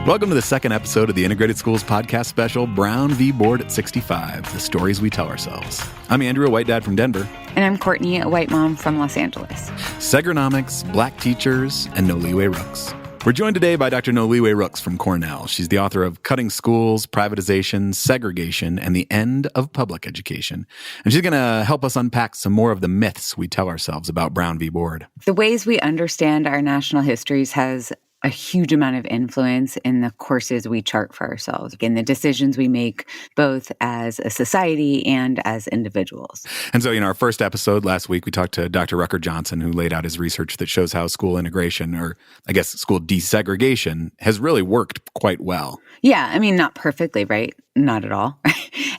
Welcome to the second episode of the Integrated Schools podcast special, Brown v. Board at 65, the stories we tell ourselves. I'm Andrew, a white dad from Denver. And I'm Courtney, a white mom from Los Angeles. Segrenomics, Black Teachers, and Noliwe Rooks. We're joined today by Dr. Noliwe Rooks from Cornell. She's the author of Cutting Schools, Privatization, Segregation, and the End of Public Education. And she's going to help us unpack some more of the myths we tell ourselves about Brown v. Board. The ways we understand our national histories has a huge amount of influence in the courses we chart for ourselves, in the decisions we make, both as a society and as individuals. And so, our first episode last week, we talked to Dr. Rucker Johnson, who laid out his research that shows how school integration, or I guess school desegregation, has really worked quite well. Yeah, not perfectly, right? Not at all.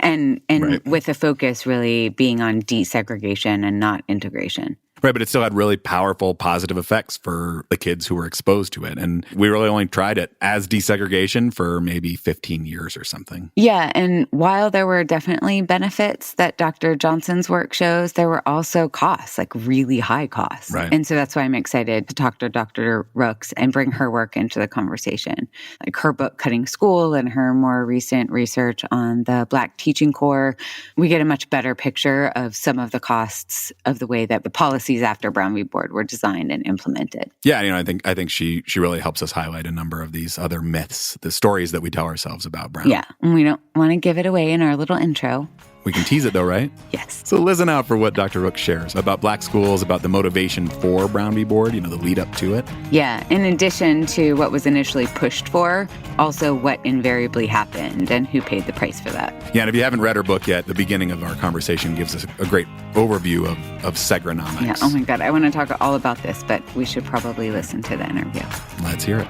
and right. With the focus really being on desegregation and not integration. Right, but it still had really powerful positive effects for the kids who were exposed to it. And we really only tried it as desegregation for maybe 15 years or something. Yeah, and while there were definitely benefits that Dr. Johnson's work shows, there were also costs, like really high costs. Right. And so that's why I'm excited to talk to Dr. Rooks and bring her work into the conversation. Like her book, Cutting School, and her more recent research on the Black Teaching Corps, we get a much better picture of some of the costs of the way that the policies after Brown v. Board were designed and implemented. Yeah, I think she really helps us highlight a number of these other myths, the stories that we tell ourselves about Brown. Yeah, and we don't want to give it away in our little intro. We can tease it though, right? Yes. So listen out for what Dr. Rooks shares about Black schools, about the motivation for Brown v. Board, the lead up to it. Yeah, in addition to what was initially pushed for, also what invariably happened and who paid the price for that. Yeah, and if you haven't read her book yet, the beginning of our conversation gives us a great overview of Segrenomics. Yeah, oh my God, I want to talk all about this, but we should probably listen to the interview. Let's hear it.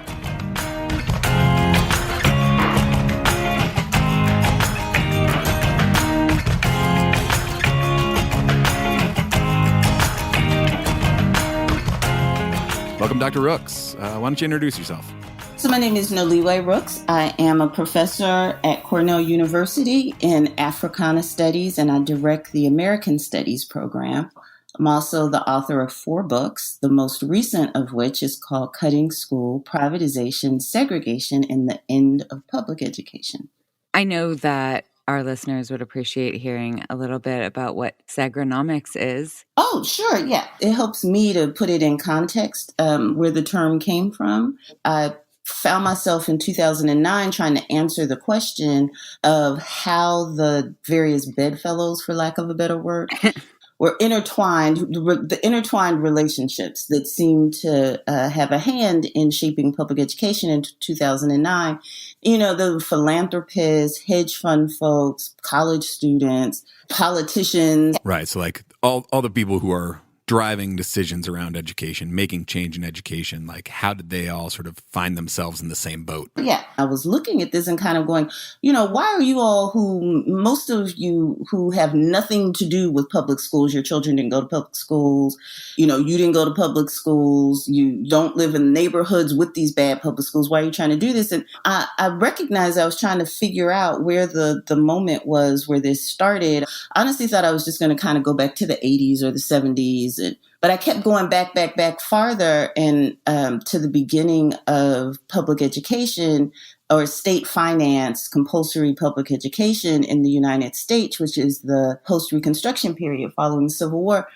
Welcome, Dr. Rooks. Why don't you introduce yourself? So my name is Noliwe Rooks. I am a professor at Cornell University in Africana Studies, and I direct the American Studies program. I'm also the author of 4 books, the most recent of which is called Cutting School, Privatization, Segregation, and the End of Public Education. I know that our listeners would appreciate hearing a little bit about what Segrenomics is. Oh, sure. Yeah. It helps me to put it in context where the term came from. I found myself in 2009 trying to answer the question of how the various bedfellows, for lack of a better word, were intertwined, the intertwined relationships that seemed to have a hand in shaping public education in 2009. The philanthropists, hedge fund folks, college students, politicians. Right. So like all the people who are driving decisions around education, making change in education, like how did they all sort of find themselves in the same boat? Yeah, I was looking at this and kind of going, why are you all most of you who have nothing to do with public schools, your children didn't go to public schools, you didn't go to public schools, you don't live in neighborhoods with these bad public schools, why are you trying to do this? And I recognized I was trying to figure out where the moment was where this started. I honestly thought I was just going to kind of go back to the 80s or the 70s. But I kept going back farther and to the beginning of public education or state finance, compulsory public education in the United States, which is the post-Reconstruction period following the Civil War.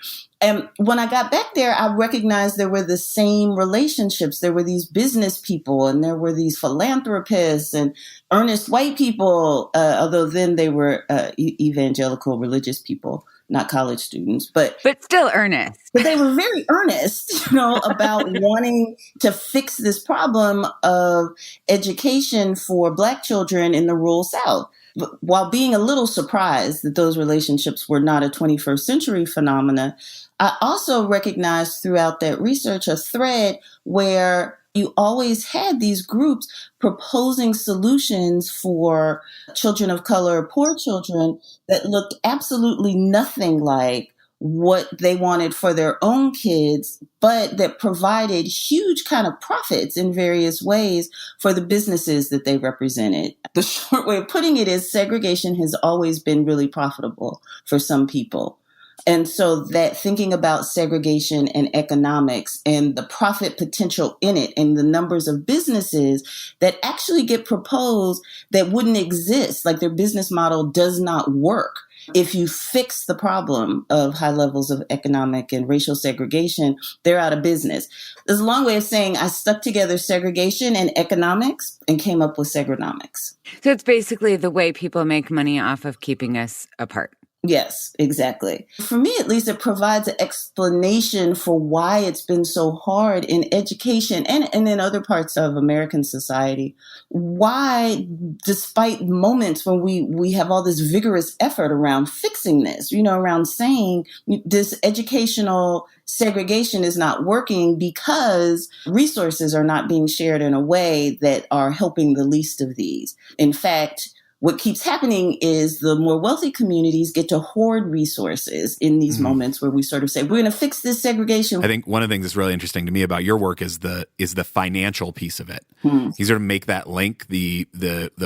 And when I got back there, I recognized there were the same relationships. There were these business people and there were these philanthropists and earnest white people, although then they were evangelical religious people, not college students, but still earnest. But they were very earnest, about wanting to fix this problem of education for Black children in the rural South. But while being a little surprised that those relationships were not a 21st century phenomena, I also recognized throughout that research a thread where you always had these groups proposing solutions for children of color, poor children, that looked absolutely nothing like what they wanted for their own kids, but that provided huge kind of profits in various ways for the businesses that they represented. The short way of putting it is segregation has always been really profitable for some people. And so that thinking about segregation and economics and the profit potential in it and the numbers of businesses that actually get proposed that wouldn't exist, like their business model does not work. If you fix the problem of high levels of economic and racial segregation, they're out of business. There's a long way of saying I stuck together segregation and economics and came up with Segrenomics. So it's basically the way people make money off of keeping us apart. Yes, exactly. For me, at least, it provides an explanation for why it's been so hard in education and in other parts of American society. Why, despite moments when we have all this vigorous effort around fixing this, around saying this educational segregation is not working because resources are not being shared in a way that are helping the least of these. In fact, what keeps happening is the more wealthy communities get to hoard resources in these moments where we sort of say, we're going to fix this segregation. I think one of the things that's really interesting to me about your work is the financial piece of it. You sort of make that link, the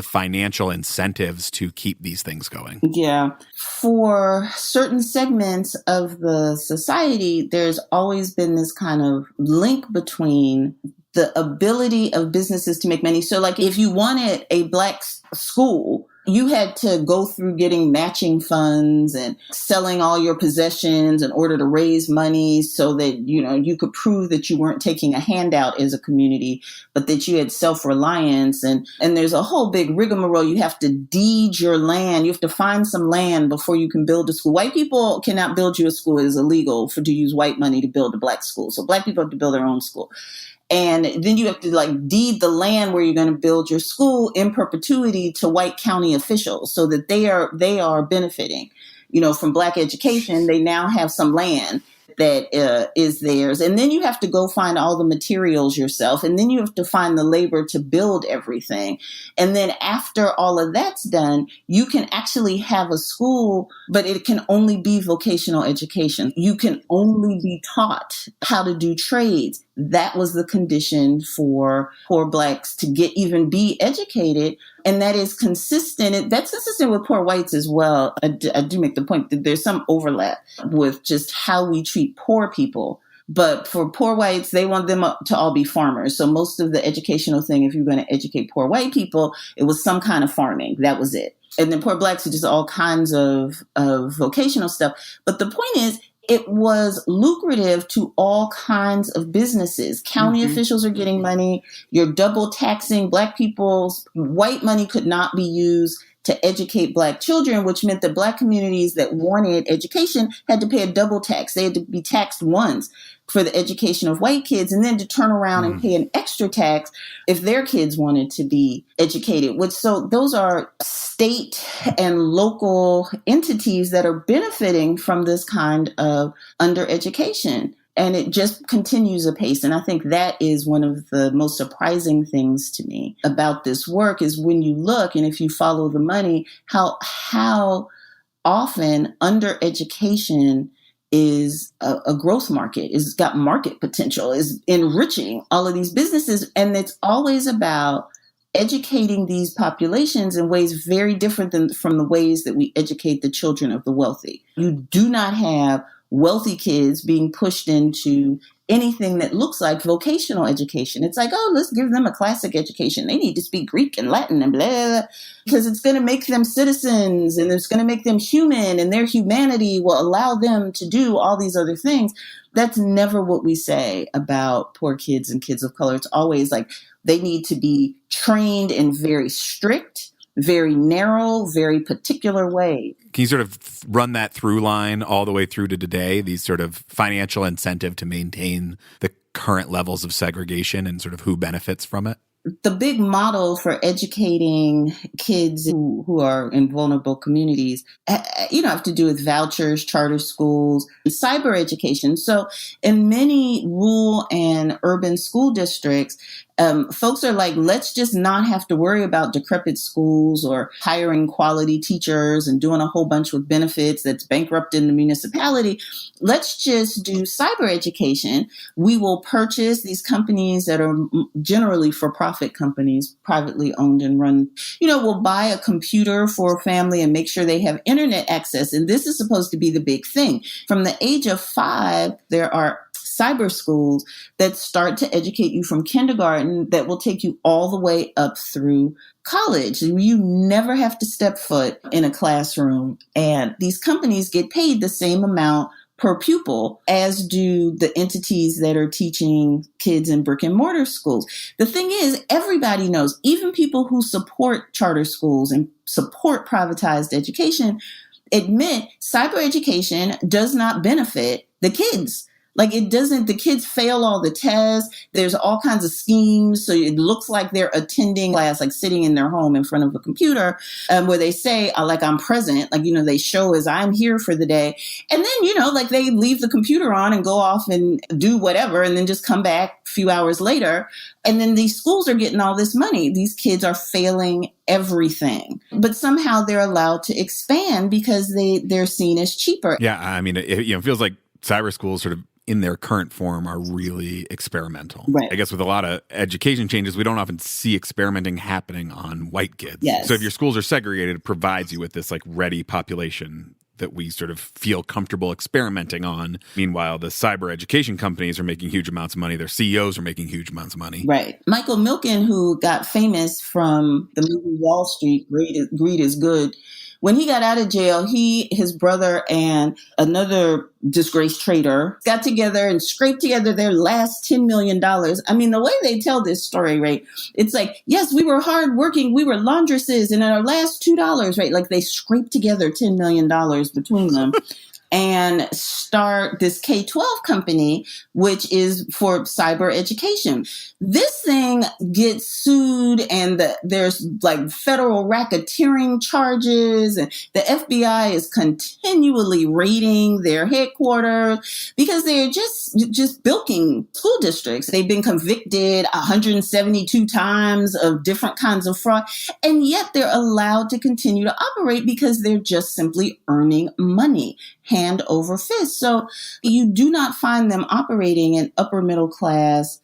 financial incentives to keep these things going. Yeah. For certain segments of the society, there's always been this kind of link between the ability of businesses to make money. So like if you wanted a Black school, you had to go through getting matching funds and selling all your possessions in order to raise money so that, you could prove that you weren't taking a handout as a community, but that you had self-reliance. And there's a whole big rigmarole. You have to deed your land. You have to find some land before you can build a school. White people cannot build you a school. It is illegal to use white money to build a Black school. So Black people have to build their own school. And then you have to deed the land where you're going to build your school in perpetuity to white county officials so that they are benefiting, from Black education. They now have some land that is theirs. And then you have to go find all the materials yourself. And then you have to find the labor to build everything. And then after all of that's done, you can actually have a school, but it can only be vocational education. You can only be taught how to do trades. That was the condition for poor Blacks to even be educated. And that is consistent. That's consistent with poor whites as well. I do make the point that there's some overlap with just how we treat poor people. But for poor whites, they want them to all be farmers. So most of the educational thing, if you're going to educate poor white people, it was some kind of farming. That was it. And then poor Blacks are just all kinds of vocational stuff. But the point is, it was lucrative to all kinds of businesses. County officials are getting money. You're double taxing Black people's white money could not be used to educate Black children, which meant that Black communities that wanted education had to pay a double tax. They had to be taxed once for the education of white kids and then to turn around and pay an extra tax if their kids wanted to be educated. So those are state and local entities that are benefiting from this kind of undereducation. And it just continues apace. And I think that is one of the most surprising things to me about this work is when you look and if you follow the money, how often undereducation is a growth market, is got market potential, is enriching all of these businesses. And it's always about educating these populations in ways very different from the ways that we educate the children of the wealthy. You do not have wealthy kids being pushed into anything that looks like vocational education. It's like, oh, let's give them a classic education. They need to speak Greek and Latin and blah, blah, blah, because it's going to make them citizens and it's going to make them human and their humanity will allow them to do all these other things. That's never what we say about poor kids and kids of color. It's always like they need to be trained in very strict, very narrow, very particular ways. Can you sort of run that through line all the way through to today, these sort of financial incentive to maintain the current levels of segregation and sort of who benefits from it? The big model for educating kids who are in vulnerable communities, have to do with vouchers, charter schools, cyber education. So in many rural and urban school districts, Folks are like, let's just not have to worry about decrepit schools or hiring quality teachers and doing a whole bunch with benefits that's bankrupting the municipality. Let's just do cyber education. We will purchase these companies that are generally for-profit companies, privately owned and run. We'll buy a computer for a family and make sure they have internet access. And this is supposed to be the big thing. From the age of 5, there are cyber schools that start to educate you from kindergarten that will take you all the way up through college. You never have to step foot in a classroom. And these companies get paid the same amount per pupil as do the entities that are teaching kids in brick and mortar schools. The thing is, everybody knows, even people who support charter schools and support privatized education, admit cyber education does not benefit the kids. Like it doesn't, the kids fail all the tests. There's all kinds of schemes. So it looks like they're attending class, like sitting in their home in front of a computer, where they say, like, I'm present, like, they show as I'm here for the day. And then, like they leave the computer on and go off and do whatever, and then just come back a few hours later. And then these schools are getting all this money. These kids are failing everything, but somehow they're allowed to expand because they're seen as cheaper. Yeah. I mean, it feels like cyber schools sort of in their current form are really experimental. Right. I guess with a lot of education changes, we don't often see experimenting happening on white kids. Yes. So if your schools are segregated, it provides you with this like ready population that we sort of feel comfortable experimenting on. Meanwhile, the cyber education companies are making huge amounts of money. Their CEOs are making huge amounts of money. Right. Michael Milken, who got famous from the movie Wall Street, Greed is Good. When he got out of jail, his brother, and another disgraced trader got together and scraped together their last $10 million. I mean, the way they tell this story, right? It's like, yes, we were hardworking. We were laundresses. And in our last $2, right? Like they scraped together $10 million between them. And start this K-12 company, which is for cyber education. This thing gets sued, and there's like federal racketeering charges, and the FBI is continually raiding their headquarters because they're just bilking school districts. They've been convicted 172 times of different kinds of fraud, and yet they're allowed to continue to operate because they're just simply earning money hand over fist. So you do not find them operating in upper middle class.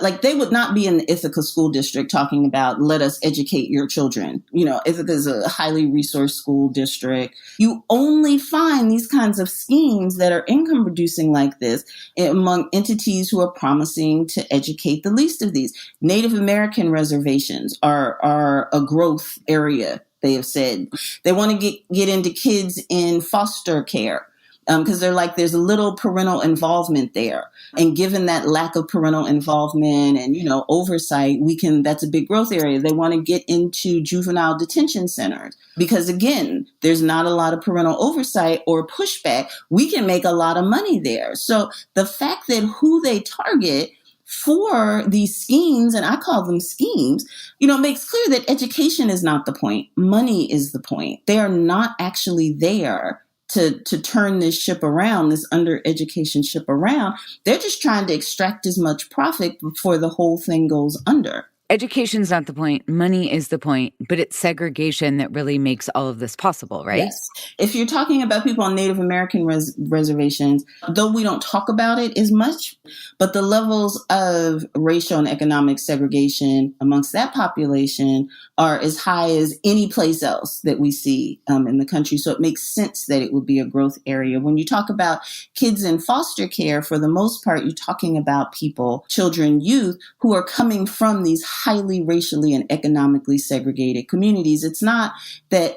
Like they would not be in the Ithaca school district talking about, let us educate your children. Ithaca is a highly resourced school district. You only find these kinds of schemes that are income producing like this among entities who are promising to educate the least of these. Native American reservations are a growth area. They have said they want to get into kids in foster care because they're like, there's a little parental involvement there. And given that lack of parental involvement and, oversight, that's a big growth area. They want to get into juvenile detention centers because, again, there's not a lot of parental oversight or pushback. We can make a lot of money there. So the fact that who they target for these schemes, and I call them schemes, makes clear that education is not the point. Money is the point. They are not actually there to turn this ship around, this under-education ship around. They're just trying to extract as much profit before the whole thing goes under. Education's not the point. Money is the point, but it's segregation that really makes all of this possible, right? Yes. If you're talking about people on Native American reservations, though we don't talk about it as much, but the levels of racial and economic segregation amongst that population are as high as any place else that we see in the country. So it makes sense that it would be a growth area. When you talk about kids in foster care, for the most part, you're talking about people, children, youth, who are coming from these highly racially and economically segregated communities. It's not that,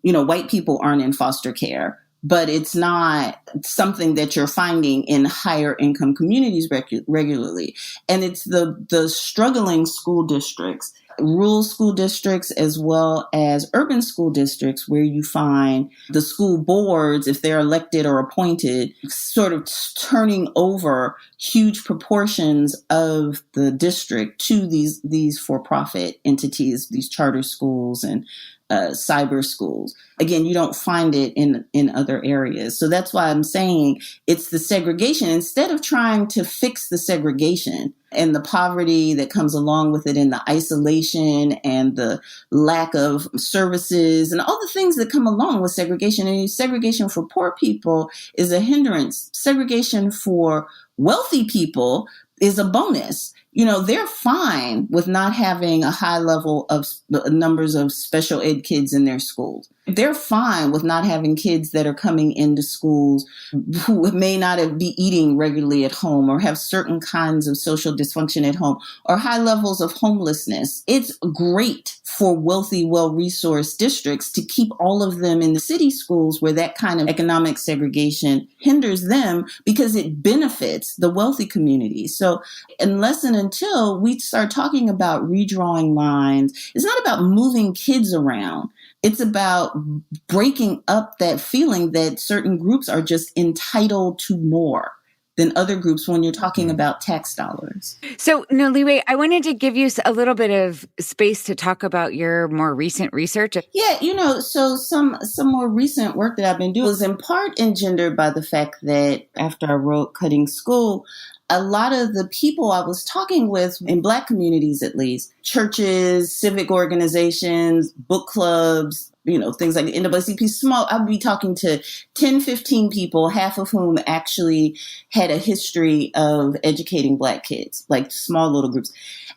white people aren't in foster care, but it's not something that you're finding in higher income communities regularly. And it's the struggling school districts, rural school districts, as well as urban school districts, where you find the school boards, if they're elected or appointed, sort of turning over huge proportions of the district to these for-profit entities, these charter schools and cyber schools. Again, you don't find it in other areas. So that's why I'm saying it's the segregation. Instead of trying to fix the segregation and the poverty that comes along with it and the isolation and the lack of services and all the things that come along with segregation. And segregation for poor people is a hindrance. Segregation for wealthy people is a bonus. They're fine with not having a high level of numbers of special ed kids in their schools. They're fine with not having kids that are coming into schools who may not be eating regularly at home or have certain kinds of social dysfunction at home or high levels of homelessness. It's great for wealthy, well-resourced districts to keep all of them in the city schools where that kind of economic segregation hinders them because it benefits the wealthy communities. So unless and until we start talking about redrawing lines, it's not about moving kids around. It's about breaking up that feeling that certain groups are just entitled to more than other groups when you're talking about tax dollars. So, Noliwe, I wanted to give you a little bit of space to talk about your more recent research. Yeah, so some more recent work that I've been doing was in part engendered by the fact that after I wrote Cutting School, a lot of the people I was talking with in Black communities, at least, churches, civic organizations, book clubs, things like the NAACP, small, I'd be talking to 10, 15 people, half of whom actually had a history of educating Black kids, like small little groups.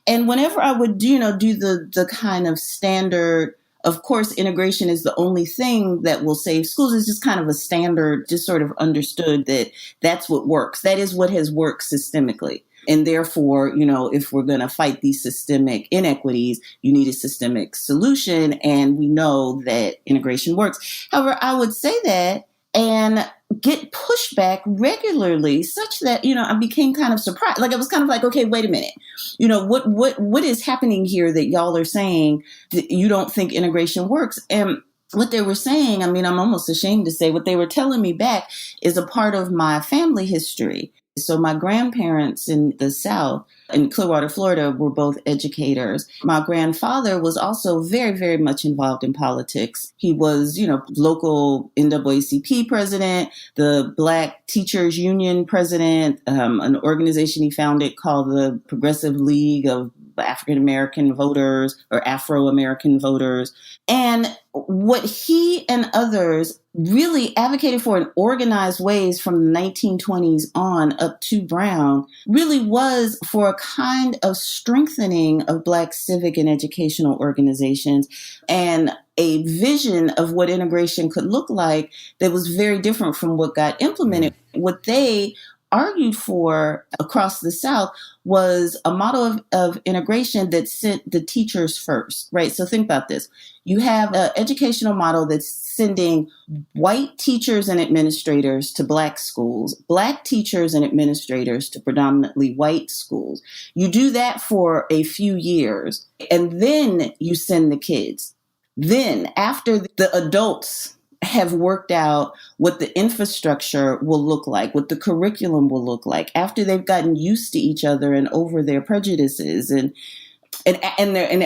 And whenever I would, do the kind of standard, of course, integration is the only thing that will save schools. It's just kind of a standard, just sort of understood that that's what works. That is what has worked systemically. And therefore, if we're going to fight these systemic inequities, you need a systemic solution. And we know that integration works. However, I would say that and get pushback regularly such that, I became kind of surprised. Like, I was kind of like, okay, wait a minute. What is happening here that y'all are saying that you don't think integration works? And what they were saying, I'm almost ashamed to say, what they were telling me back is a part of my family history. So my grandparents in the South, in Clearwater, Florida, were both educators. My grandfather was also very, very much involved in politics. He was, local NAACP president, the Black Teachers Union president, an organization he founded called the Progressive League of African-American Voters or Afro-American voters. And what he and others really advocated for in organized ways from the 1920s on up to Brown really was for a kind of strengthening of Black civic and educational organizations and a vision of what integration could look like that was very different from what got implemented. What they argued for across the South was a model of integration that sent the teachers first, right? So think about this. You have an educational model that's sending white teachers and administrators to Black schools, Black teachers and administrators to predominantly white schools. You do that for a few years, and then you send the kids. Then, after the adults have worked out what the infrastructure will look like, what the curriculum will look like, after they've gotten used to each other and over their prejudices and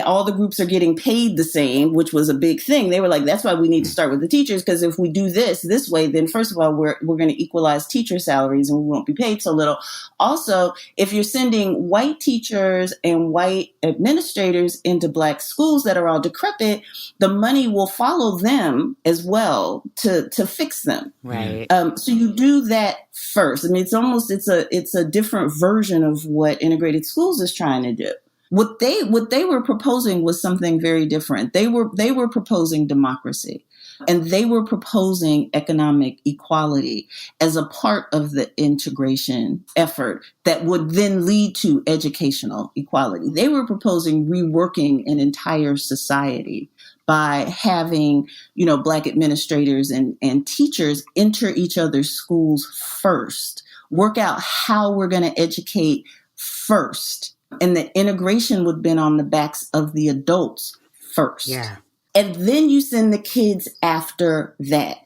all the groups are getting paid the same, which was a big thing. They were like, that's why we need to start with the teachers, because if we do this way, then first of all, we're going to equalize teacher salaries and we won't be paid so little. Also, if you're sending white teachers and white administrators into Black schools that are all decrepit, the money will follow them as well to fix them. Right. So you do that first. It's a different version of what integrated schools is trying to do. What they were proposing was something very different. They were proposing democracy, and they were proposing economic equality as a part of the integration effort that would then lead to educational equality. They were proposing reworking an entire society by having, Black administrators and teachers enter each other's schools first, work out how we're going to educate first. And the integration would have been on the backs of the adults first. Yeah. And then you send the kids after that.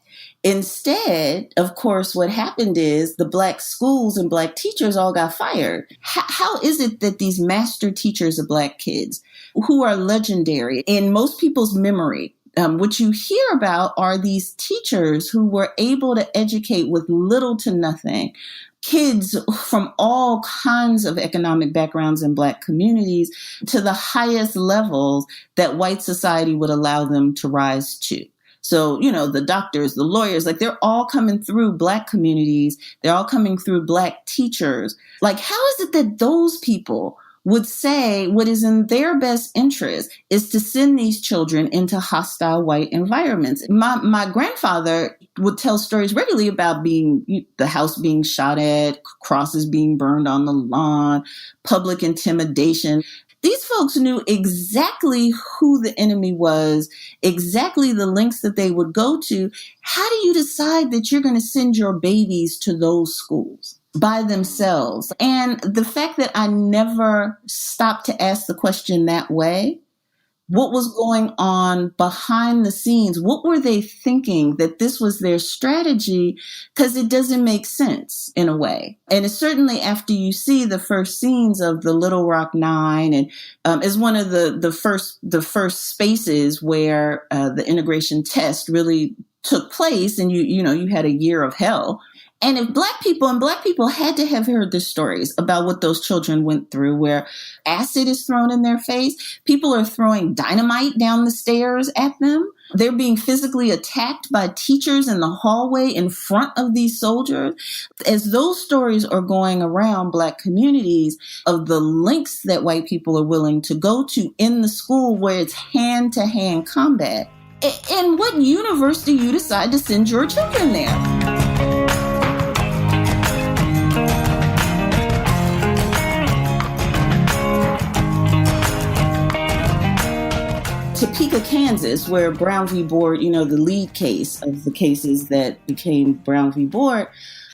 Instead, of course, what happened is the Black schools and Black teachers all got fired. How is it that these master teachers of Black kids, who are legendary in most people's memory, What you hear about are these teachers who were able to educate with little to nothing kids from all kinds of economic backgrounds in Black communities to the highest levels that white society would allow them to rise to. So, the doctors, the lawyers, like they're all coming through Black communities. They're all coming through Black teachers. Like, how is it that those people would say what is in their best interest is to send these children into hostile white environments? My grandfather would tell stories regularly about the house being shot at, crosses being burned on the lawn, public intimidation. These folks knew exactly who the enemy was, exactly the lengths that they would go to. How do you decide that you're going to send your babies to those schools by themselves? And the fact that I never stopped to ask the question that way, what was going on behind the scenes? What were they thinking that this was their strategy? Because it doesn't make sense in a way. And it's certainly after you see the first scenes of the Little Rock Nine, and is one of the first spaces where the integration test really took place, and you had a year of hell. And if Black people had to have heard the stories about what those children went through, where acid is thrown in their face, people are throwing dynamite down the stairs at them. They're being physically attacked by teachers in the hallway in front of these soldiers. As those stories are going around Black communities of the lengths that white people are willing to go to in the school where it's hand-to-hand combat, in what universe do you decide to send your children there? Topeka, Kansas, where Brown v. Board, the lead case of the cases that became Brown v. Board,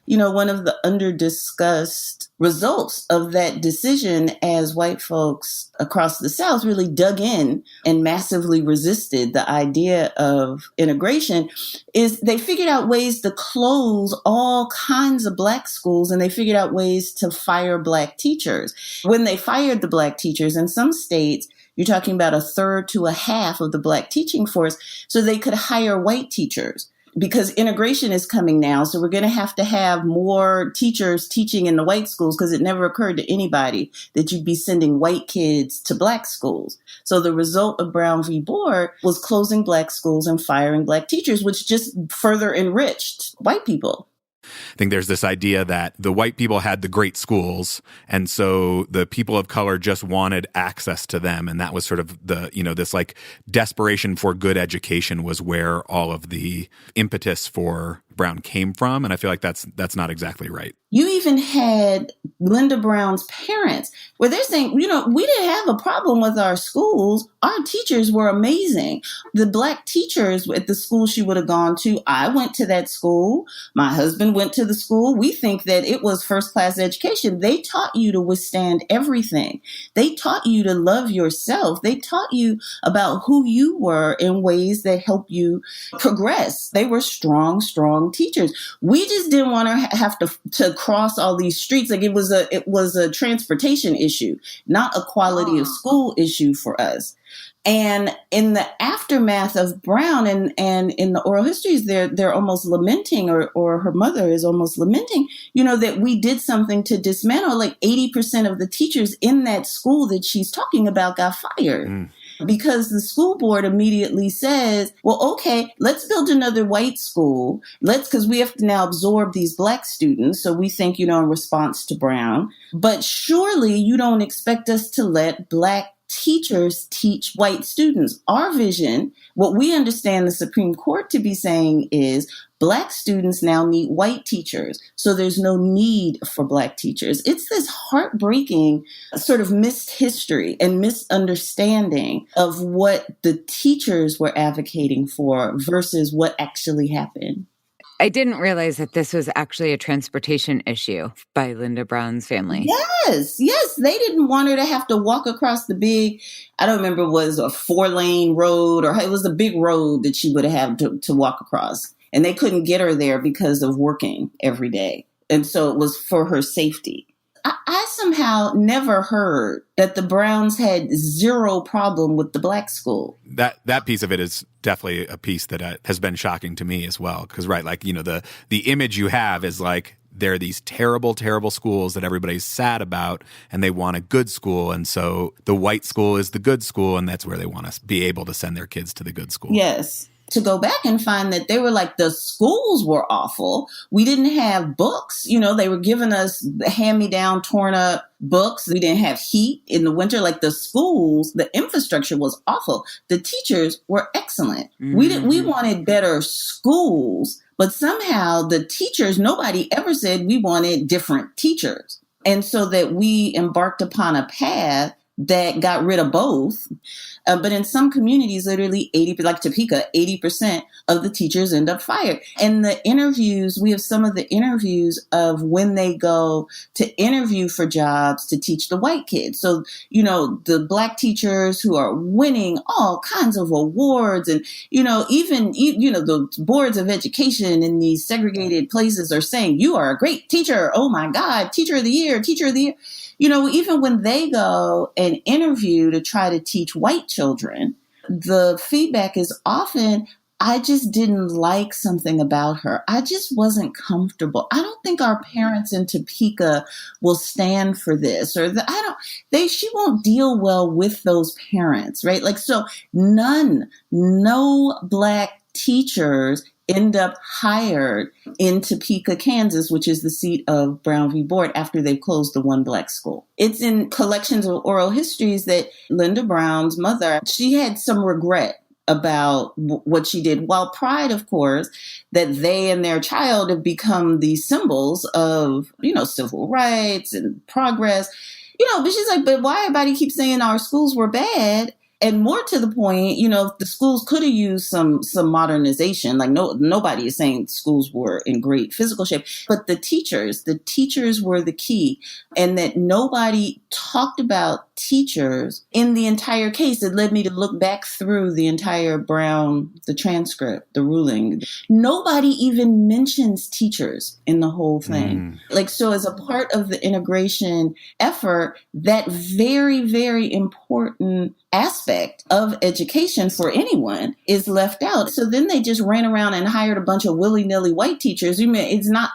one of the under-discussed results of that decision as white folks across the South really dug in and massively resisted the idea of integration is they figured out ways to close all kinds of Black schools, and they figured out ways to fire Black teachers. When they fired the Black teachers in some states, you're talking about a third to a half of the Black teaching force, so they could hire white teachers because integration is coming now. So we're going to have more teachers teaching in the white schools because it never occurred to anybody that you'd be sending white kids to Black schools. So the result of Brown v. Board was closing Black schools and firing Black teachers, which just further enriched white people. I think there's this idea that the white people had the great schools, and so the people of color just wanted access to them, and that was sort of the, this like desperation for good education was where all of the impetus for Brown came from, and I feel like that's not exactly right. You even had Linda Brown's parents where they're saying, we didn't have a problem with our schools. Our teachers were amazing. The Black teachers at the school she would have gone to, I went to that school. My husband went to the school. We think that it was first-class education. They taught you to withstand everything. They taught you to love yourself. They taught you about who you were in ways that help you progress. They were strong teachers. We just didn't want to have to cross all these streets. Like it was a transportation issue, not a quality of school issue for us. And in the aftermath of Brown and in the oral histories, they're almost lamenting, or her mother is almost lamenting, that we did something to dismantle. Like 80% of the teachers in that school that she's talking about got fired. Because the school board immediately says, well, okay, let's build another white school. Because we have to now absorb these Black students. So we think, in response to Brown. But surely you don't expect us to let Black teachers teach white students. Our vision, what we understand the Supreme Court to be saying is Black students now need white teachers. So there's no need for Black teachers. It's this heartbreaking sort of missed history and misunderstanding of what the teachers were advocating for versus what actually happened. I didn't realize that this was actually a transportation issue by Linda Brown's family. Yes. They didn't want her to have to walk across the big, I don't remember, it was a 4-lane road, or it was a big road that she would have to walk across. And they couldn't get her there because of working every day. And so it was for her safety. I somehow never heard that the Browns had zero problem with the black school. That piece of it is definitely a piece that has been shocking to me as well. Because, right, like, the image you have is like, there are these terrible, terrible schools that everybody's sad about, and they want a good school. And so the white school is the good school, and that's where they want to be able to send their kids to the good school. Yes. To go back and find that they were like, the schools were awful. We didn't have books. They were giving us hand-me-down, torn up books. We didn't have heat in the winter. Like, the schools, the infrastructure was awful. The teachers were excellent. Mm-hmm. We wanted better schools, but somehow the teachers, nobody ever said we wanted different teachers. And so that we embarked upon a path that got rid of both. But in some communities, literally 80%, like Topeka, 80% of the teachers end up fired. And the interviews, we have some of the interviews of when they go to interview for jobs to teach the white kids. So, the black teachers who are winning all kinds of awards, and, even the boards of education in these segregated places are saying, you are a great teacher. Oh my God, teacher of the year, teacher of the year. Even when they go and interview to try to teach white children, the feedback is often, I just didn't like something about her. I just wasn't comfortable. I don't think our parents in Topeka will stand for this, or she won't deal well with those parents, right? Like, so no black teachers end up hired in Topeka, Kansas, which is the seat of Brown v. Board, after they've closed the one black school. It's in collections of oral histories that Linda Brown's mother, she had some regret about what she did, while pride, of course, that they and their child have become the symbols of, civil rights and progress. But she's like, but why everybody keeps saying our schools were bad? And more to the point, the schools could have used some modernization. Like, nobody is saying schools were in great physical shape, but the teachers were the key, and that nobody talked about teachers in the entire case. It led me to look back through the entire Brown, the transcript, the ruling. Nobody even mentions teachers in the whole thing. Like, so as a part of the integration effort, that very, very important aspect of education for anyone is left out. So then they just ran around and hired a bunch of willy-nilly white teachers. It's not,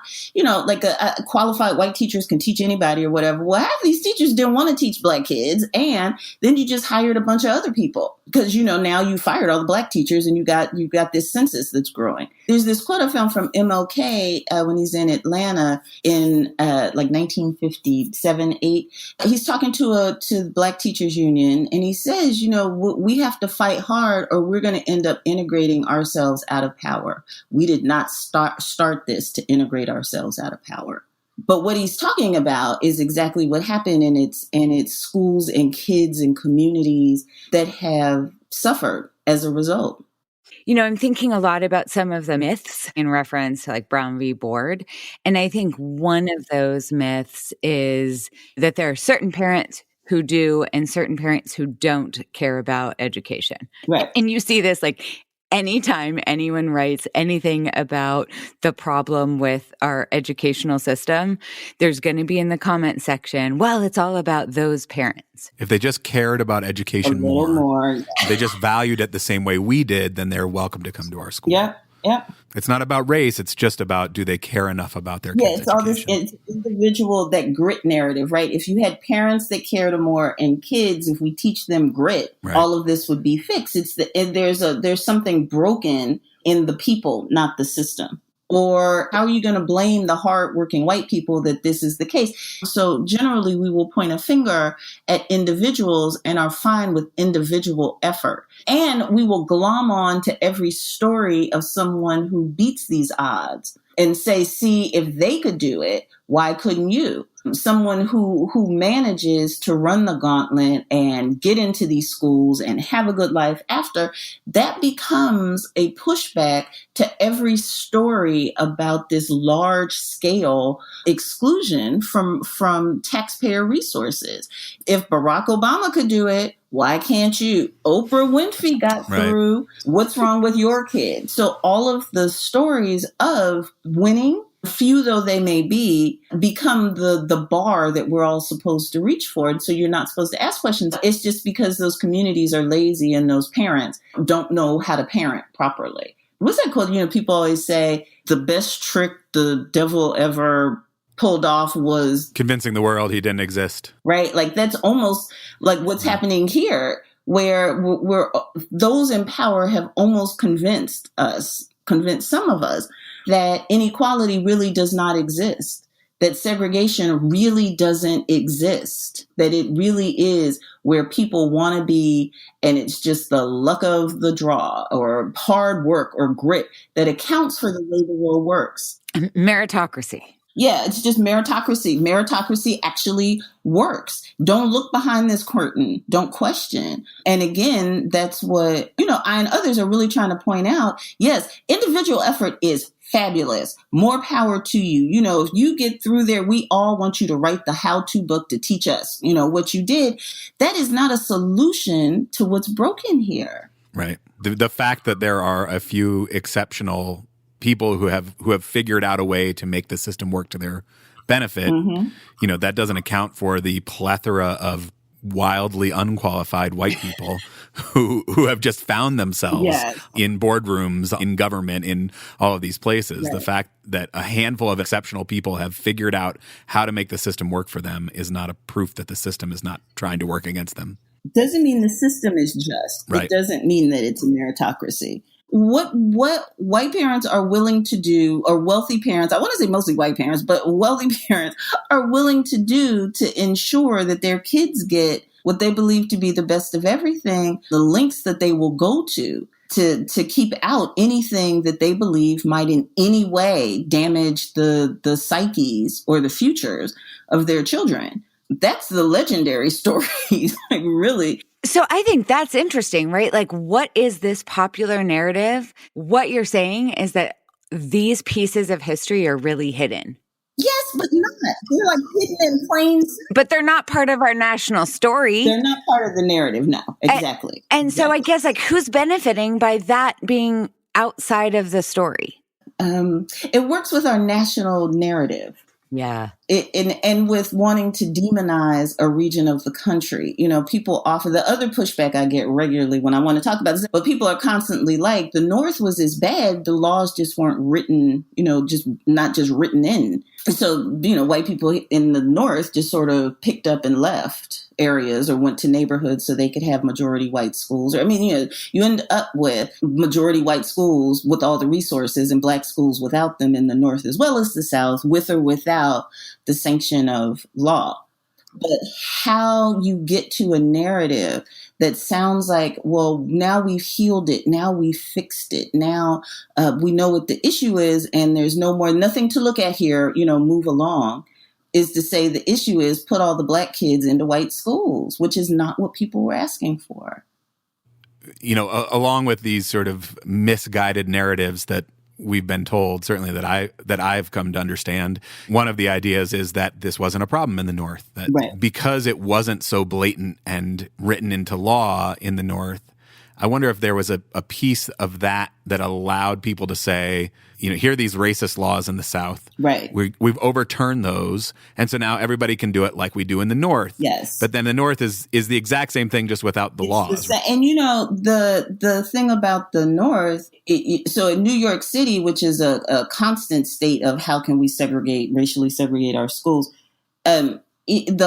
like a qualified white teachers can teach anybody or whatever. Well, half of these teachers didn't want to teach black kids. And then you just hired a bunch of other people because, now you fired all the black teachers and you got this census that's growing. There's this quote I found from MLK when he's in Atlanta in like 1957, 8. He's talking to the Black Teachers Union, and he says, we have to fight hard or we're going to end up integrating ourselves out of power. We did not start this to integrate ourselves out of power. But what he's talking about is exactly what happened, and it's schools and kids and communities that have suffered as a result. I'm thinking a lot about some of the myths in reference to like Brown v. Board. And I think one of those myths is that there are certain parents who do and certain parents who don't care about education. Right. And you see this like anytime anyone writes anything about the problem with our educational system, there's going to be in the comment section, well, it's all about those parents. If they just cared about education more, if they just valued it the same way we did, then they're welcome to come to our school. Yeah. Yeah. It's not about race. It's just about, do they care enough about their kids' education? All this it's individual, that grit narrative, right? If you had parents that cared more and kids, if we teach them grit, right, all of this would be fixed. There's something broken in the people, not the system. Or how are you going to blame the hardworking white people that this is the case? So generally, we will point a finger at individuals and are fine with individual effort. And we will glom on to every story of someone who beats these odds and say, see, if they could do it, why couldn't you? Someone who manages to run the gauntlet and get into these schools and have a good life after, that becomes a pushback to every story about this large scale exclusion from taxpayer resources. If Barack Obama could do it, why can't you? Oprah Winfrey got through. What's wrong with your kid? So all of the stories of winning few though they may be, become the bar that we're all supposed to reach for. And so you're not supposed to ask questions. It's just because those communities are lazy and those parents don't know how to parent properly. What's that called? People always say the best trick the devil ever pulled off was convincing the world he didn't exist. Right? Like that's almost like what's happening here, where those in power have almost convinced some of us that inequality really does not exist, that segregation really doesn't exist, that it really is where people want to be, and it's just the luck of the draw or hard work or grit that accounts for the way the world works. Meritocracy. Yeah, it's just meritocracy. Meritocracy actually works. Don't look behind this curtain. Don't question. And again, that's what, I and others are really trying to point out. Yes, individual effort is fabulous. More power to you. If you get through there, we all want you to write the how-to book to teach us, what you did. That is not a solution to what's broken here. Right. The fact that there are a few exceptional people who have figured out a way to make the system work to their benefit, that doesn't account for the plethora of wildly unqualified white people who have just found themselves in boardrooms, in government, in all of these places. Right. The fact that a handful of exceptional people have figured out how to make the system work for them is not a proof that the system is not trying to work against them. Doesn't mean the system is just. Right. It doesn't mean that it's a meritocracy. What white parents are willing to do, or wealthy parents, I want to say mostly white parents, but wealthy parents are willing to do to ensure that their kids get what they believe to be the best of everything, the lengths that they will go to keep out anything that they believe might in any way damage the psyches or the futures of their children. That's the legendary story, like really. So I think that's interesting, right? Like, what is this popular narrative? What you're saying is that these pieces of history are really hidden. Yes, but not. They're like hidden in plain sight. But they're not part of our national story. They're not part of the narrative, no. Exactly. And so I guess, like, who's benefiting by that being outside of the story? It works with our national narrative. Yeah. And with wanting to demonize a region of the country, people offer the other pushback I get regularly when I want to talk about this, but people are constantly like, the North was as bad, the laws just weren't written, just not just written in. So, white people in the North just sort of picked up and left areas or went to neighborhoods so they could have majority white schools. You end up with majority white schools with all the resources and black schools without them in the North as well as the South, with or without the sanction of law. But how you get to a narrative that sounds like, well, now we've healed it. Now we've fixed it. Now we know what the issue is and there's nothing to look at here, move along, is to say the issue is put all the black kids into white schools, which is not what people were asking for. Along with these sort of misguided narratives that we've been told, certainly that I've come to understand, one of the ideas is that this wasn't a problem in the North, that because it wasn't so blatant and written into law in the North, I wonder if there was a piece of that allowed people to say, here are these racist laws in the South. Right. We've overturned those. And so now everybody can do it like we do in the North. Yes. But then the North is the exact same thing, just without the laws. And the thing about the North, so in New York City, which is a constant state of how can we racially segregate our schools, the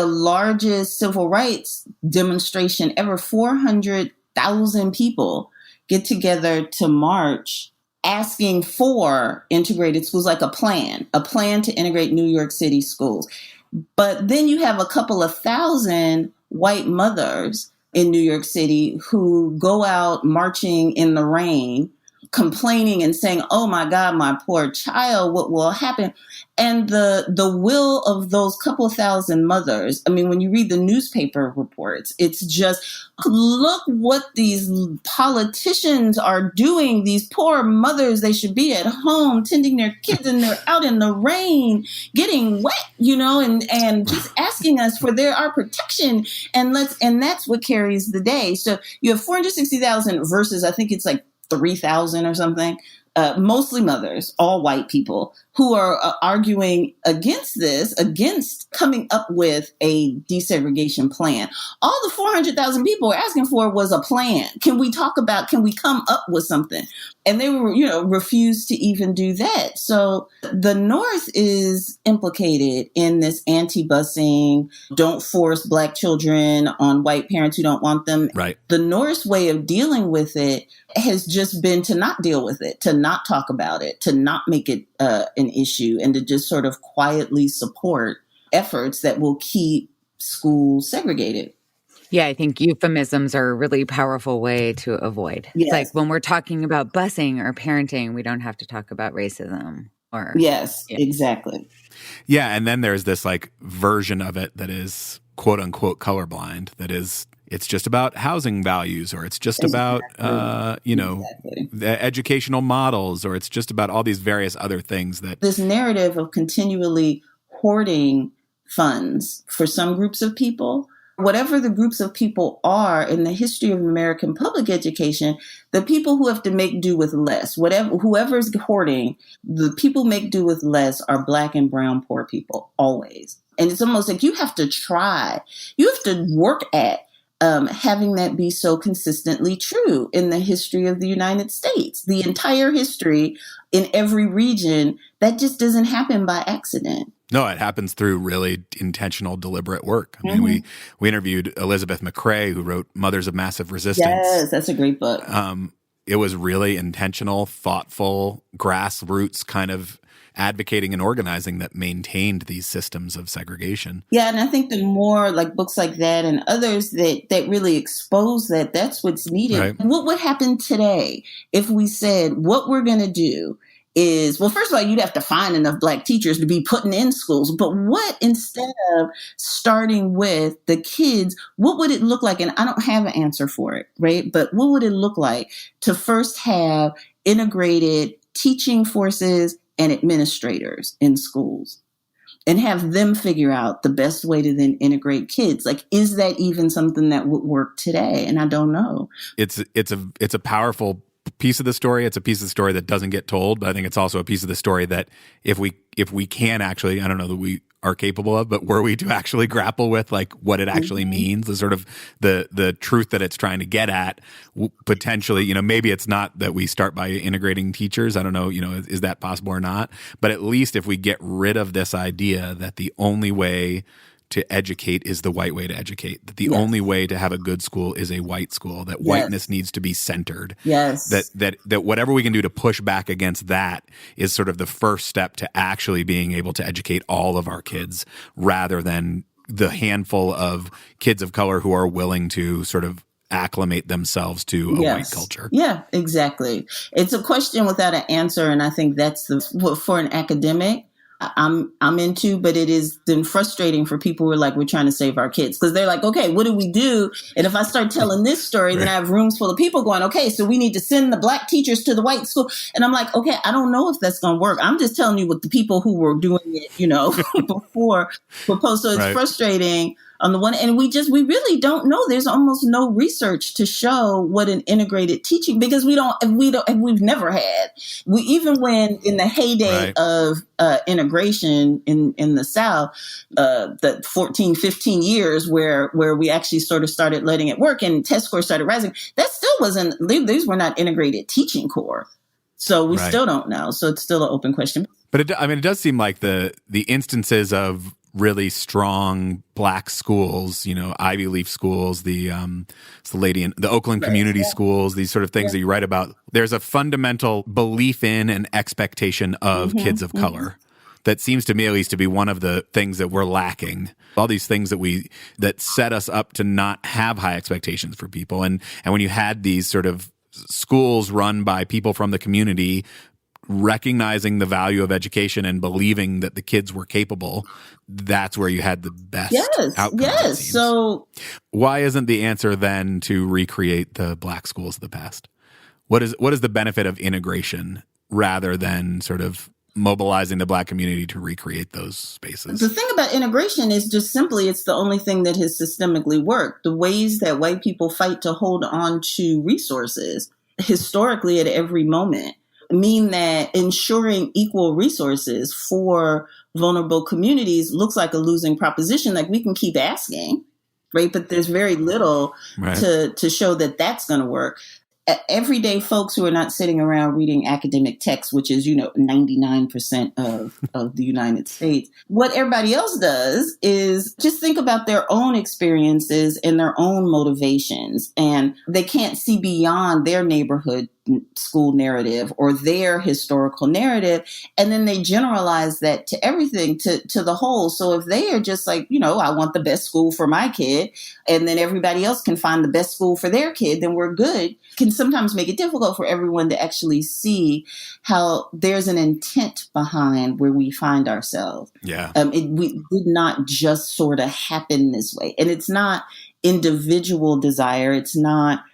largest civil rights demonstration ever, 400,000 people get together to march asking for integrated schools, like a plan to integrate New York City schools. But then you have a couple of thousand white mothers in New York City who go out marching in the rain, complaining and saying, oh my God, my poor child, what will happen? And the will of those couple thousand mothers, when you read the newspaper reports, it's just, look what these politicians are doing. These poor mothers, they should be at home tending their kids and they're out in the rain, getting wet, and just asking us for our protection. And that's what carries the day. So you have 460,000 versus, I think it's like 3,000 or something mostly mothers, all white people, who are arguing against this, against coming up with a desegregation plan. All the 400,000 people were asking for was a plan. Can we come up with something? And they were, refused to even do that. So the North is implicated in this anti-busing, don't force Black children on white parents who don't want them. Right. The North's way of dealing with it has just been to not deal with it, to not talk about it, to not make it an issue, and to just sort of quietly support efforts that will keep schools segregated. Yeah, I think euphemisms are a really powerful way to avoid. Yes. It's like when we're talking about busing or parenting, we don't have to talk about racism or. Yes, exactly. Yeah. And then there's this like version of it that is quote unquote colorblind, that is, it's just about housing values, or it's just about, the educational models, or it's just about all these various other things that. This narrative of continually hoarding funds for some groups of people, whatever the groups of people are in the history of American public education, the people who have to make do with less, whoever's hoarding, the people make do with less are Black and brown poor people, always. And it's almost like you have to work at having that be so consistently true in the history of the United States. The entire history in every region, that just doesn't happen by accident. No, it happens through really intentional, deliberate work. I mean, we interviewed Elizabeth McCrae, who wrote Mothers of Massive Resistance. Yes, that's a great book. It was really intentional, thoughtful, grassroots kind of advocating and organizing that maintained these systems of segregation. Yeah, and I think the more like books like that and others that really expose that, that's what's needed. Right. What would happen today if we said what we're going to do is, well, first of all, you'd have to find enough Black teachers to be putting in schools. But what, instead of starting with the kids, what would it look like? And I don't have an answer for it, right? But what would it look like to first have integrated teaching forces and administrators in schools, and have them figure out the best way to then integrate kids? Like, is that even something that would work today? And I don't know. It's a powerful piece of the story. It's a piece of the story that doesn't get told, but I think it's also a piece of the story that if we can actually, I don't know that we are capable of, but were we to actually grapple with like what it actually means, the sort of the truth that it's trying to get at, potentially, maybe it's not that we start by integrating teachers. I don't know, is that possible or not? But at least if we get rid of this idea that the only way to educate is the white way to educate, that the only way to have a good school is a white school, that whiteness needs to be centered. Yes. That whatever we can do to push back against that is sort of the first step to actually being able to educate all of our kids, rather than the handful of kids of color who are willing to sort of acclimate themselves to a white culture. Yeah, exactly. It's a question without an answer. And I think that's for an academic, I'm into, but it is then frustrating for people who are like, we're trying to save our kids, because they're like, okay, what do we do? And if I start telling this story, then I have rooms full of people going, okay, so we need to send the Black teachers to the white school. And I'm like, okay, I don't know if that's going to work. I'm just telling you what the people who were doing it, before proposed. So it's frustrating on the one, and we really don't know. There's almost no research to show what an integrated teaching, because we've never had. Even when in the heyday of integration in the South, the 14, 15 years where we actually sort of started letting it work and test scores started rising, that still wasn't, these were not integrated teaching core. So we still don't know. So it's still an open question. But it does seem like the instances of really strong Black schools, Ivy Leaf schools, the lady in the Oakland community schools, these sort of things that you write about. There's a fundamental belief in and expectation of kids of color that seems to me at least to be one of the things that we're lacking. All these things that set us up to not have high expectations for people. And when you had these sort of schools run by people from the community, recognizing the value of education and believing that the kids were capable, that's where you had the best outcomes. Yes. So why isn't the answer then to recreate the Black schools of the past? What is the benefit of integration rather than sort of mobilizing the Black community to recreate those spaces? The thing about integration is just simply it's the only thing that has systemically worked. The ways that white people fight to hold on to resources historically at every moment mean that ensuring equal resources for vulnerable communities looks like a losing proposition. Like, we can keep asking, right? But there's very little to show that that's going to work. Everyday folks who are not sitting around reading academic texts, which is, 99% of the United States. What everybody else does is just think about their own experiences and their own motivations. And they can't see beyond their neighborhood school narrative or their historical narrative. And then they generalize that to everything, to the whole. So if they are just like, I want the best school for my kid, and then everybody else can find the best school for their kid, then we're good. Can sometimes make it difficult for everyone to actually see how there's an intent behind where we find ourselves. Yeah. We did not just sort of happen this way. And it's not individual desire. It's not,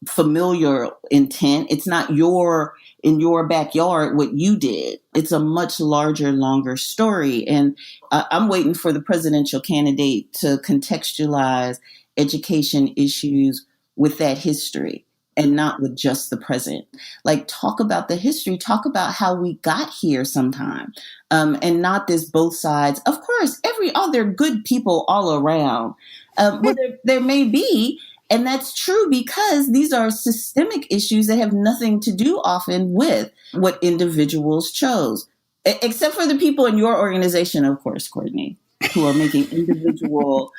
familiar intent. It's not in your backyard what you did. It's a much larger, longer story. And I'm waiting for the presidential candidate to contextualize education issues with that history and not with just the present. Like, talk about the history, talk about how we got here sometime, and not this both sides. Of course, there are good people all around. Well, there may be. And that's true because these are systemic issues that have nothing to do often with what individuals chose, except for the people in your organization, of course, Courtney, who are making individual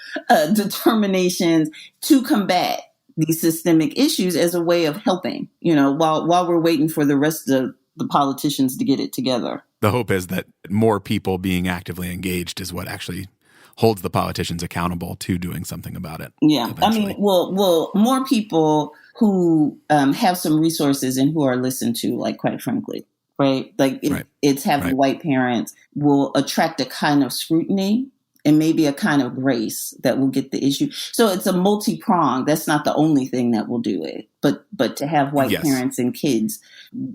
determinations to combat these systemic issues as a way of helping, while we're waiting for the rest of the politicians to get it together. The hope is that more people being actively engaged is what actually holds the politicians accountable to doing something about it. Yeah. Eventually. I mean, well, more people who have some resources and who are listened to, like, quite frankly, right? Like, it's having white parents will attract a kind of scrutiny and maybe a kind of grace that will get the issue. So it's a multi-pronged. That's not the only thing that will do it. But to have white parents and kids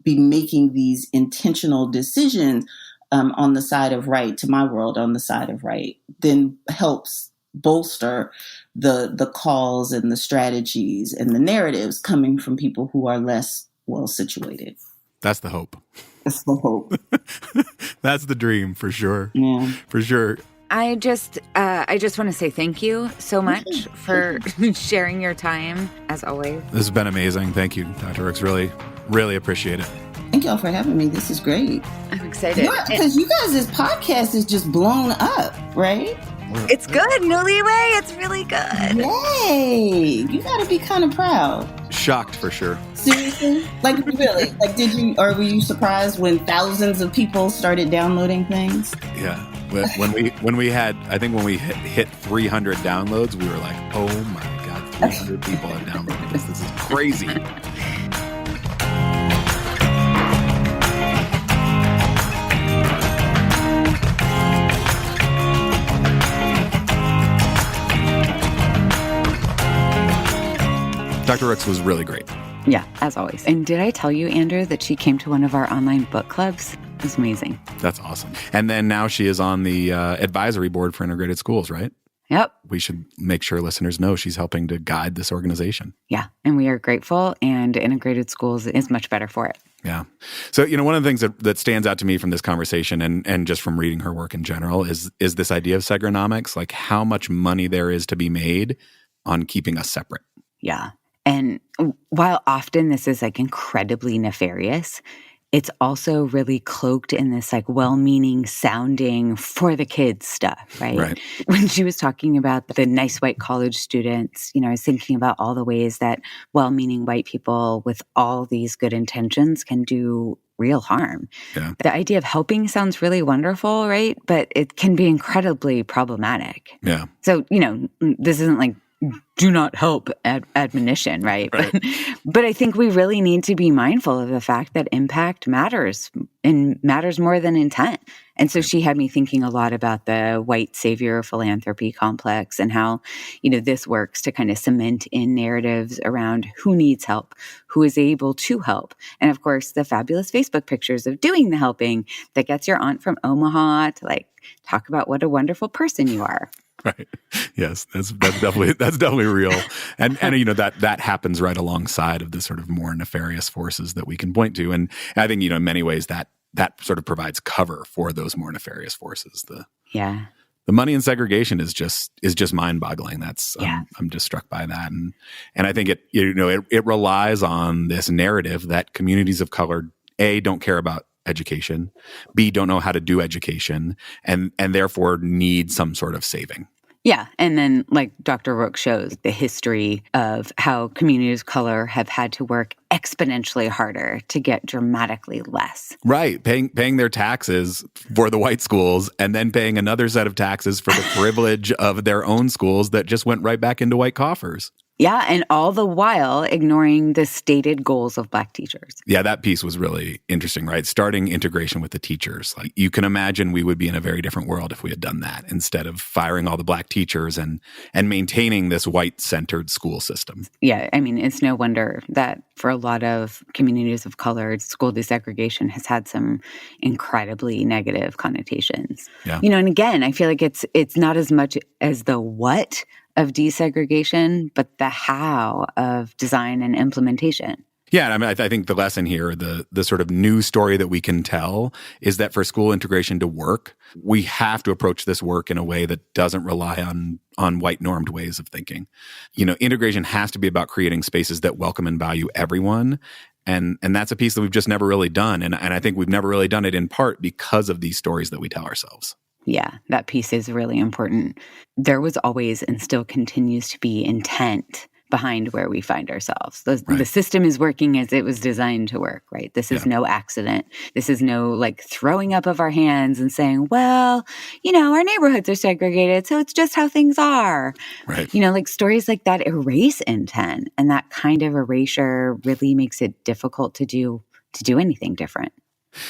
be making these intentional decisions on the side of right, to my world, on the side of right, then helps bolster the calls and the strategies and the narratives coming from people who are less well situated. That's the hope. That's the hope. That's the dream, for sure. Yeah. For sure. I just want to say thank you so much for sharing your time, as always. This has been amazing. Thank you, Dr. Rooks. Really, really appreciate it. Thank y'all for having me. This is great. I'm excited. Yeah, because you guys' podcast is just blown up, right? It's good, Noliwe. It's really good. Yay! You got to be kind of proud. Shocked, for sure. Seriously? Like, really? Like, were you surprised when thousands of people started downloading things? Yeah. When we hit 300 downloads, we were like, oh my God, 300 people have downloaded this. This is crazy. Dr. Rooks was really great. Yeah, as always. And did I tell you, Andrew, that she came to one of our online book clubs? It was amazing. That's awesome. And then now she is on the advisory board for integrated schools, right? Yep. We should make sure listeners know she's helping to guide this organization. Yeah. And we are grateful, and integrated schools is much better for it. Yeah. So, one of the things that stands out to me from this conversation and just from reading her work in general is this idea of Segrenomics, like how much money there is to be made on keeping us separate. Yeah. And while often this is like incredibly nefarious, it's also really cloaked in this like well-meaning sounding for the kids stuff, right? When she was talking about the nice white college students, I was thinking about all the ways that well-meaning white people with all these good intentions can do real harm. Yeah. The idea of helping sounds really wonderful, right? But it can be incredibly problematic. Yeah. So, this isn't like do not help admonition, right? But I think we really need to be mindful of the fact that impact matters and matters more than intent. And so she had me thinking a lot about the white savior philanthropy complex and how, this works to kind of cement in narratives around who needs help, who is able to help. And of course, the fabulous Facebook pictures of doing the helping that gets your aunt from Omaha to like talk about what a wonderful person you are. Right. Yes, that's definitely real. And that happens right alongside of the sort of more nefarious forces that we can point to. And I think, in many ways that sort of provides cover for those more nefarious forces. The money in segregation is just mind-boggling. That's I'm just struck by that, and I think it relies on this narrative that communities of color A, don't care about education, B, don't know how to do education, and therefore need some sort of saving. Yeah. And then, like Dr. Rooks shows, the history of how communities of color have had to work exponentially harder to get dramatically less. Right. Paying their taxes for the white schools and then paying another set of taxes for the privilege of their own schools that just went right back into white coffers. Yeah, and all the while ignoring the stated goals of Black teachers. Yeah, that piece was really interesting, right? Starting integration with the teachers. Like, you can imagine we would be in a very different world if we had done that instead of firing all the Black teachers and maintaining this white-centered school system. Yeah, I mean, it's no wonder that for a lot of communities of color, school desegregation has had some incredibly negative connotations. Yeah. And again, I feel like it's not as much as the what of desegregation, but the how of design and implementation. Yeah, I mean, I think the lesson here, the sort of new story that we can tell is that for school integration to work, we have to approach this work in a way that doesn't rely on white normed ways of thinking. Integration has to be about creating spaces that welcome and value everyone. And that's a piece that we've just never really done. And I think we've never really done it in part because of these stories that we tell ourselves. Yeah, that piece is really important. There was always and still continues to be intent behind where we find ourselves. The system is working as it was designed to work, right? This is no accident. This is no throwing up of our hands and saying, well, our neighborhoods are segregated, so it's just how things are. Right. Stories like that erase intent, and that kind of erasure really makes it difficult to do anything different.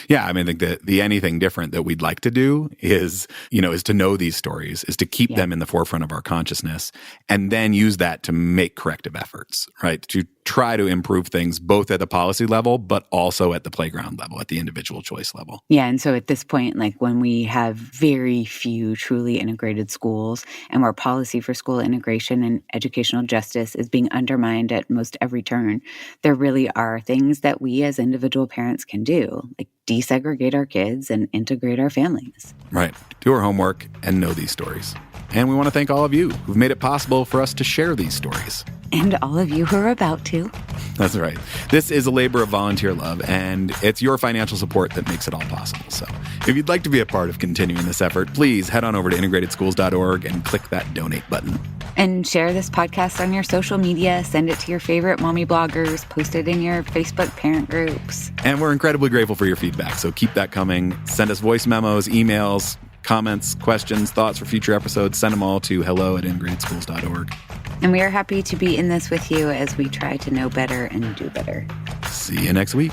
Yeah, I mean, I think the anything different that we'd like to do is to know these stories, is to keep them in the forefront of our consciousness, and then use that to make corrective efforts, right? To try to improve things both at the policy level, but also at the playground level, at the individual choice level. Yeah, and so at this point, when we have very few truly integrated schools and where policy for school integration and educational justice is being undermined at most every turn, there really are things that we as individual parents can do, like desegregate our kids and integrate our families. Right. Do our homework and know these stories. And we want to thank all of you who've made it possible for us to share these stories. And all of you who are about to. That's right. This is a labor of volunteer love, and it's your financial support that makes it all possible. So if you'd like to be a part of continuing this effort, please head on over to integratedschools.org and click that donate button. And share this podcast on your social media. Send it to your favorite mommy bloggers. Post it in your Facebook parent groups. And we're incredibly grateful for your feedback, so keep that coming. Send us voice memos, emails, comments, questions, thoughts for future episodes. Send them all to hello@integratedschools.org. And we are happy to be in this with you as we try to know better and do better. See you next week.